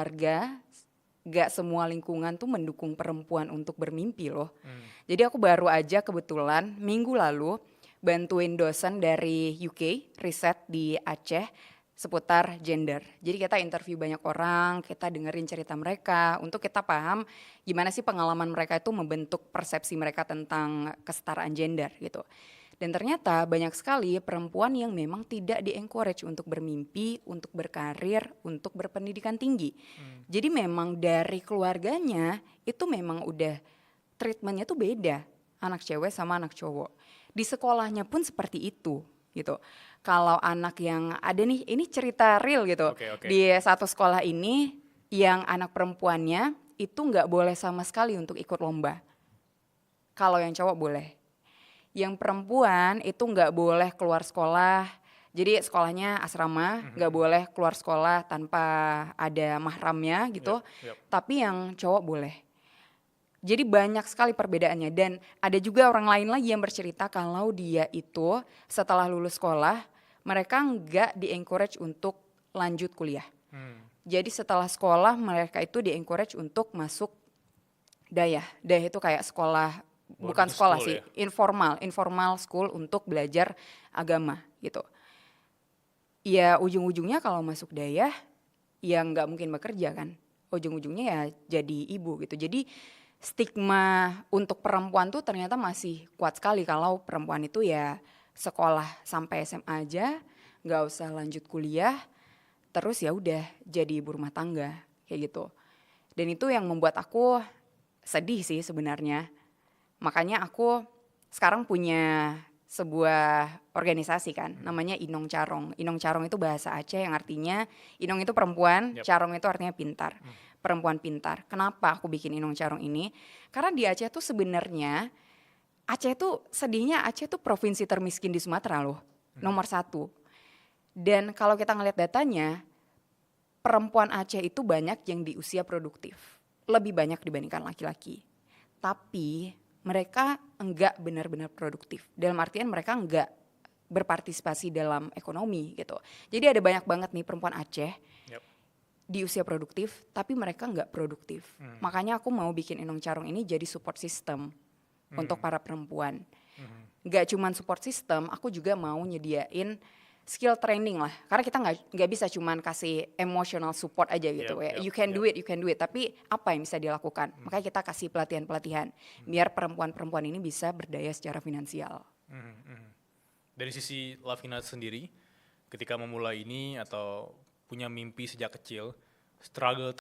keluarga, gak semua lingkungan tuh mendukung perempuan untuk bermimpi loh. Jadi aku baru aja kebetulan minggu lalu bantuin dosen dari UK riset di Aceh seputar gender. Jadi kita interview banyak orang, kita dengerin cerita mereka untuk kita paham gimana sih pengalaman mereka itu membentuk persepsi mereka tentang kesetaraan gender gitu. Dan ternyata banyak sekali perempuan yang memang tidak di-encourage untuk bermimpi, untuk berkarir, untuk berpendidikan tinggi. Jadi memang dari keluarganya itu memang udah treatmentnya tuh beda, anak cewek sama anak cowok. Di sekolahnya pun seperti itu gitu. Kalau anak yang ada nih, ini cerita real gitu. Oke. Di satu sekolah ini yang anak perempuannya itu nggak boleh sama sekali untuk ikut lomba. Kalau yang cowok boleh. Yang perempuan itu nggak boleh keluar sekolah. Jadi sekolahnya asrama, nggak boleh keluar sekolah tanpa ada mahramnya gitu. Yep. Tapi yang cowok boleh. Jadi banyak sekali perbedaannya dan ada juga orang lain lagi yang bercerita kalau dia itu setelah lulus sekolah mereka nggak di-encourage untuk lanjut kuliah. Jadi setelah sekolah mereka itu di-encourage untuk masuk dayah. Dayah itu kayak sekolah, bukan sekolah sih, informal school untuk belajar agama gitu. Ya ujung-ujungnya kalau masuk dayah ya nggak mungkin bekerja kan. Ujung-ujungnya ya jadi ibu gitu. Jadi stigma untuk perempuan tuh ternyata masih kuat sekali kalau perempuan itu ya sekolah sampai SMA aja, nggak usah lanjut kuliah, terus ya udah jadi ibu rumah tangga kayak gitu. Dan itu yang membuat aku sedih sih sebenarnya. Makanya aku sekarang punya sebuah organisasi kan, namanya Inong Carong. Inong Carong itu bahasa Aceh yang artinya, Inong itu perempuan, Carong itu artinya pintar. Perempuan pintar. Kenapa aku bikin Inong Carong ini? Karena di Aceh tuh sebenarnya, Aceh tuh sedihnya Aceh tuh provinsi termiskin di Sumatera loh, nomor 1. Dan kalau kita ngeliat datanya, perempuan Aceh itu banyak yang di usia produktif. Lebih banyak dibandingkan laki-laki. Tapi mereka enggak benar-benar produktif. Dalam artian mereka enggak berpartisipasi dalam ekonomi gitu. Jadi ada banyak banget nih perempuan Aceh di usia produktif, tapi mereka enggak produktif. Makanya aku mau bikin Inong Carong ini jadi support system untuk para perempuan. Enggak cuman support system, aku juga mau nyediain skill training lah. Karena kita nggak bisa cuman kasih emotional support aja gitu. You can do it. Tapi apa yang bisa dilakukan? Makanya kita kasih pelatihan-pelatihan biar perempuan-perempuan ini bisa berdaya secara finansial. Dari sisi Lavina sendiri, ketika memulai ini atau punya mimpi sejak kecil, struggle